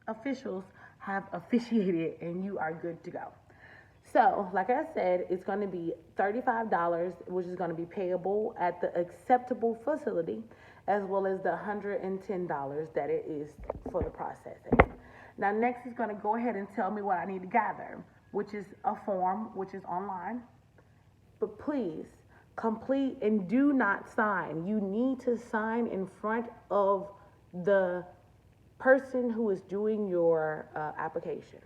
officials have officiated and you are good to go. So, like I said, it's going to be $35, which is going to be payable at the acceptable facility, as well as the $110 that it is for the processing. Now, next is going to go ahead and tell me what I need to gather, which is a form, which is online. But please complete and do not sign. You need to sign in front of the person who is doing your application.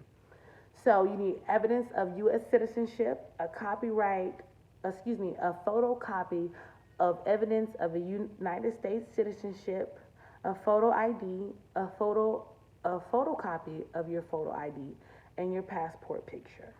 So you need evidence of U.S. citizenship, a photocopy of evidence of a United States citizenship, a photo ID, a photocopy of your photo ID, and your passport picture.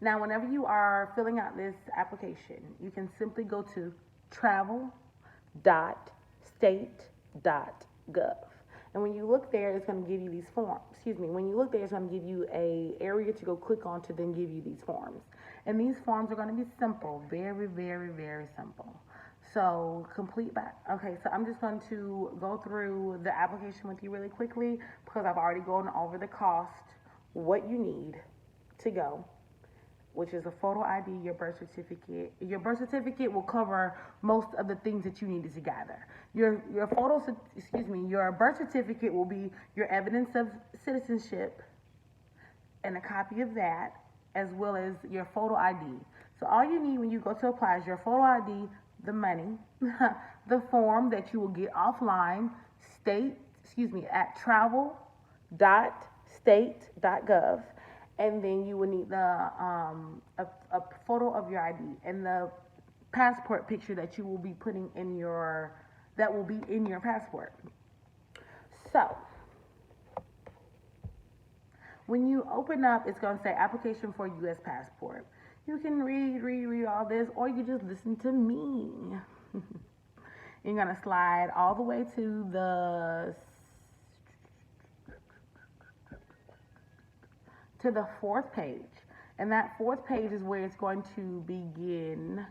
Now, whenever you are filling out this application, you can simply go to Travel.state.gov. And when you look there, it's going to give you these forms. When you look there, it's going to give you a area to go click on to then give you these forms. And these forms are going to be simple, very, very, very simple. So complete that. Okay, so I'm just going to go through the application with you really quickly because I've already gone over the cost, what you need to go, which is a photo ID, your birth certificate. Your birth certificate will cover most of the things that you needed to gather. Your birth certificate will be your evidence of citizenship and a copy of that, as well as your photo ID. So all you need when you go to apply is your photo ID, the money, the form that you will get offline, at travel.state.gov. And then you will need a photo of your ID and the passport picture that you will be putting in your passport. So when you open up, it's going to say application for U.S. passport. You can read all this, or you just listen to me. You're going to slide all the way to the fourth page. And that fourth page is where it's going to begin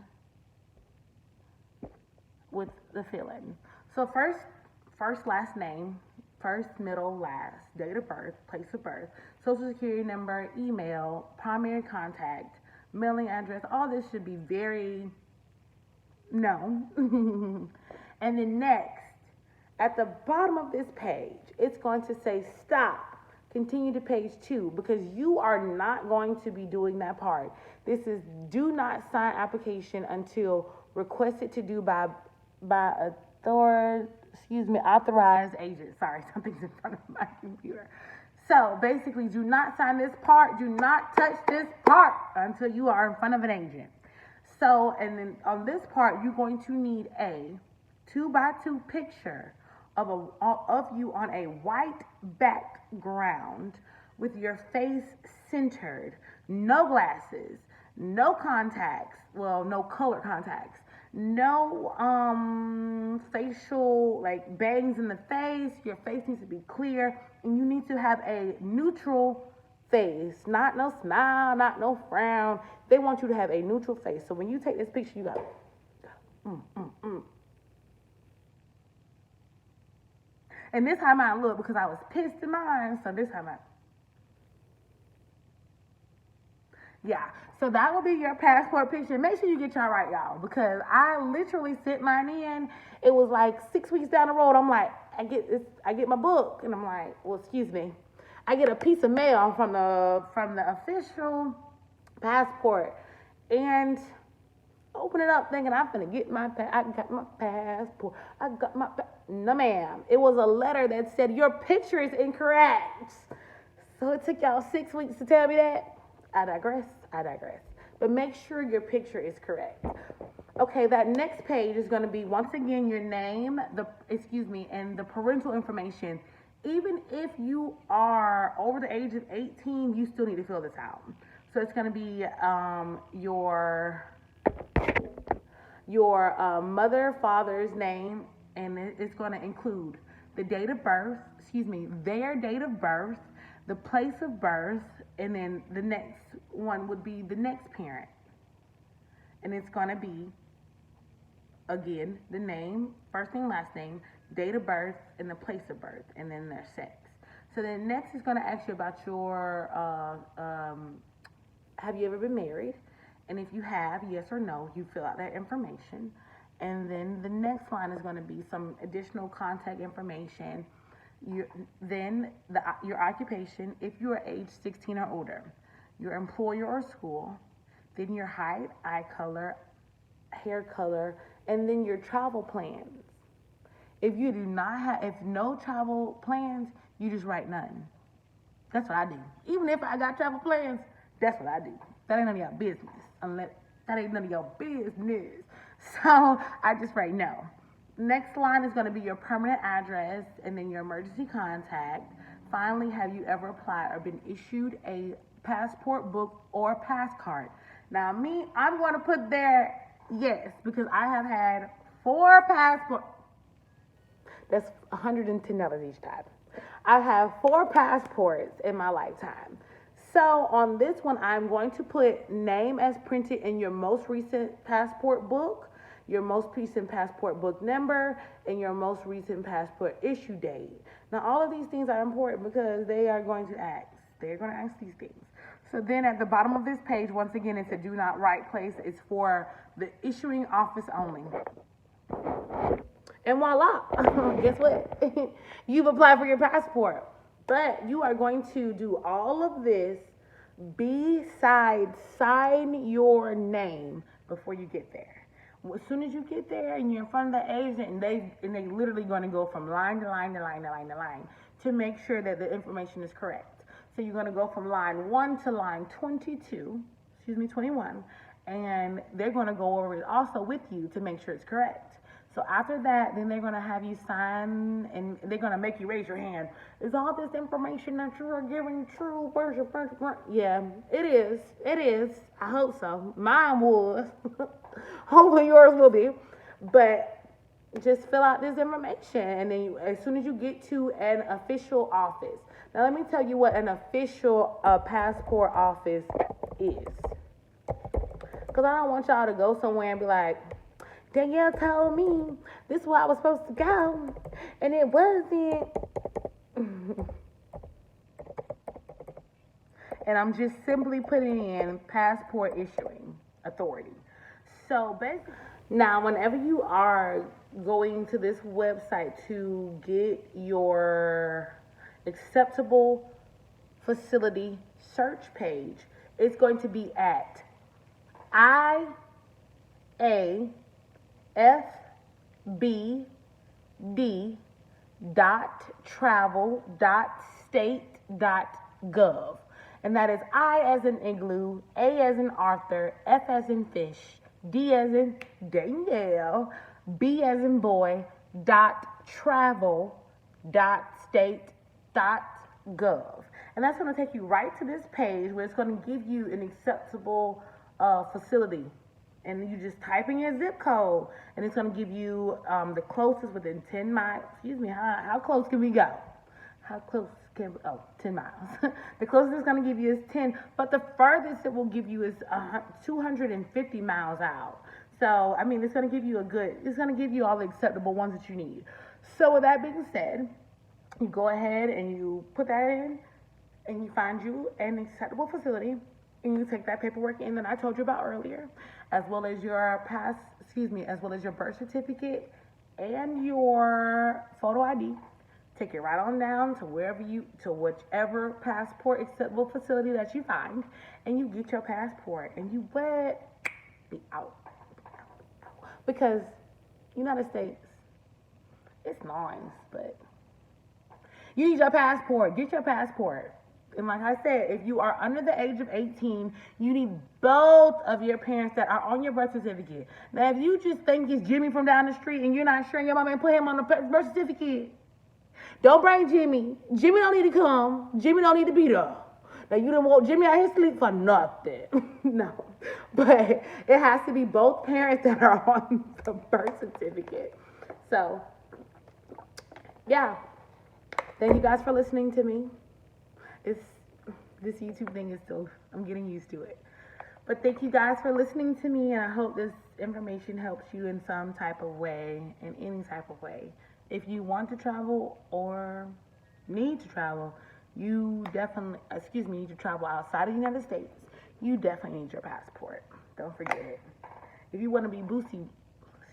with the fill-in. So first, last name, first, middle, last, date of birth, place of birth, social security number, email, primary contact, mailing address. All this should be very known. And then next, at the bottom of this page, it's going to say stop. Continue to page 2 because you are not going to be doing that part. This is do not sign application until requested to do by authorized agent. Sorry, something's in front of my computer. So basically, do not sign this part. Do not touch this part until you are in front of an agent. So, and then on this part, you're going to need a 2x2 picture of you on a white background with your face centered, no glasses, no contacts, well, no color contacts, no facial like bangs in the face. Your face needs to be clear, and you need to have a neutral face, not no smile, not no frown. They want you to have a neutral face. So when you take this picture, you go, And this time I look because I was pissed in mine. So this time yeah. So that will be your passport picture. Make sure you get y'all right, y'all, because I literally sent mine in. It was like 6 weeks down the road. I'm like, I get my book, and I'm like, well, excuse me. I get a piece of mail from the official passport, and open it up thinking I'm gonna get I got my passport. No, ma'am. It was a letter that said your picture is incorrect. So it took y'all 6 weeks to tell me that. I digress. But make sure your picture is correct. Okay, that next page is going to be once again your name, and the parental information. Even if you are over the age of 18, you still need to fill this out. So it's going to be your mother, father's name, and it's going to include the date of birth, their date of birth, the place of birth, and then the next one would be the next parent. And it's going to be, again, the name, first name, last name, date of birth, and the place of birth, and then their sex. So then next is going to ask you about your, have you ever been married? And if you have, yes or no, you fill out that information. And then the next line is going to be some additional contact information. Your occupation, if you are age 16 or older, your employer or school, then your height, eye color, hair color, and then your travel plans. If you do not have, if no travel plans, you just write none. That's what I do. Even if I got travel plans, that's what I do. That ain't none of your business. That ain't none of your business. So I just write no. Next line is going to be your permanent address and then your emergency contact. Finally, have you ever applied or been issued a passport book or pass card? Now me, I'm going to put there yes, because I have had 4 passports. That's $110 each time. I have 4 passports in my lifetime. So on this one, I'm going to put name as printed in your most recent passport book, your most recent passport book number, and your most recent passport issue date. Now, all of these things are important because they are going to ask. They're going to ask these things. So then at the bottom of this page, once again, it's a do not write place. It's for the issuing office only. And voila, guess what? You've applied for your passport. But you are going to do all of this besides sign your name before you get there. As soon as you get there and you're in front of the agent, and they literally going to go from line to line to line to line to line to make sure that the information is correct. So you're going to go from line 1 to line 21, and they're going to go over it also with you to make sure it's correct. So after that, then they're going to have you sign, and they're going to make you raise your hand. Is all this information that you are giving true? Yeah, it is. It is. I hope so. Mine was. Hopefully yours will be. But just fill out this information, and then as soon as you get to an official office. Now let me tell you what an official passport office is. Because I don't want y'all to go somewhere and be like, Danielle told me this is where I was supposed to go, and it wasn't. And I'm just simply putting in passport issuing authority. So basically, now whenever you are going to this website to get your acceptable facility search page, it's going to be at Travel.state.gov. And that is I as in igloo, A as in Arthur, F as in fish, D as in Danielle, B as in boy, travel.state.gov. And that's going to take you right to this page where it's going to give you an acceptable facility. And you just type in your zip code, and it's going to give you the closest within 10 miles. Excuse me, how close can we go? How close can we, 10 miles. The closest it's going to give you is 10, but the furthest it will give you is 250 miles out. So, I mean, it's going to give you it's going to give you all the acceptable ones that you need. So, with that being said, you go ahead and you put that in, and you find you an acceptable facility, and you take that paperwork in that I told you about earlier, as well as your as well as your birth certificate and your photo ID. Take it right on down to whichever passport acceptable facility that you find, and you get your passport, and you be out. Because United States, it's nice, but you need your passport. Get your passport. And like I said, if you are under the age of 18, you need both of your parents that are on your birth certificate. Now, if you just think it's Jimmy from down the street and you're not sure your mama and put him on the birth certificate, don't bring Jimmy. Jimmy don't need to come. Jimmy don't need to be there. Now, you don't want Jimmy out here sleep for nothing. No. But it has to be both parents that are on the birth certificate. So, yeah. Thank you guys for listening to me. This YouTube thing is still, I'm getting used to it. But thank you guys for listening to me, and I hope this information helps you in some type of way, in any type of way. if you want to travel or need to travel, you definitely, need to travel outside of the United States, you definitely need your passport. Don't forget it. If you want to be boosie,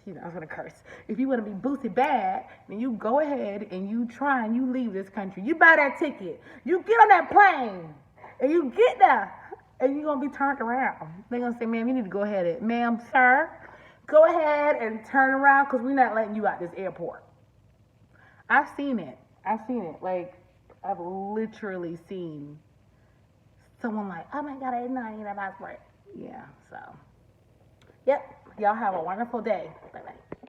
I was gonna curse. If you want to be boosie bad, then you go ahead and you try and you leave this country. You buy that ticket. You get on that plane and you get there and you're gonna be turned around. They're gonna say, ma'am, you need to go ahead and, ma'am, sir, go ahead and turn around because we're not letting you out this airport. I've seen it. Like, I've literally seen someone like, oh my God, I didn't know I need a passport. Yeah, so. Yep. Y'all have a wonderful day. Bye-bye.